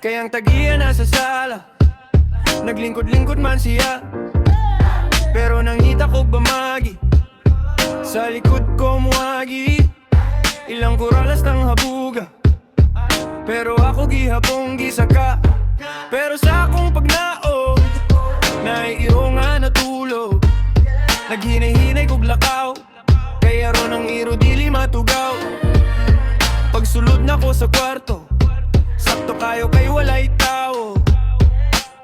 Kayang tagiya nasa sala, naglingkod-lingkod man siya, pero nangita ko bamagi sa likod ko muagi. Ilang kuralas ng habuga, pero ako gihapong gisaka. Pero sa akong pagnaog, naiiro nga natulog. Naghinay-hinay kog lakaw, kaya ron ang iro dili matugaw. Pagsulod na ko sa kwarto, sakto kayo kay walay tao.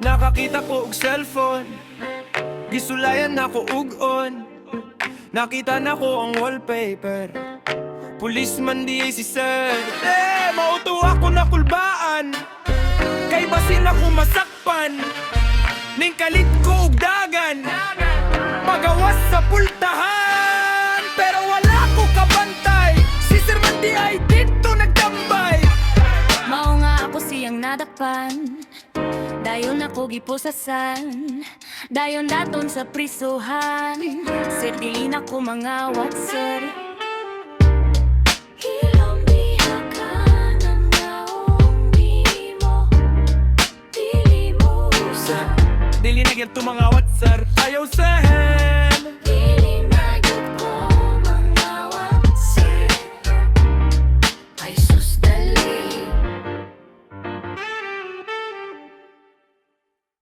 Nakakita ko og cellphone, gisulayan na ko og on. Nakita na ko ang wallpaper, pulisman di si sir. Mauto ako na kulbaan, kay basin ako masakpan. Ning kalit ko og dagan, magawas sa pultahan. Pero wala ko kabantay, si Sir Mandy ay dito nagtambay. Mao nga ako siyang nadapan, dayon ako gipusasan, dayon daton sa prisuhan. Sir dili na ko mangawat sir. Ilang biya ka ng naong di mo, dili mo Dili na gyud to mga watsar, ayaw sir.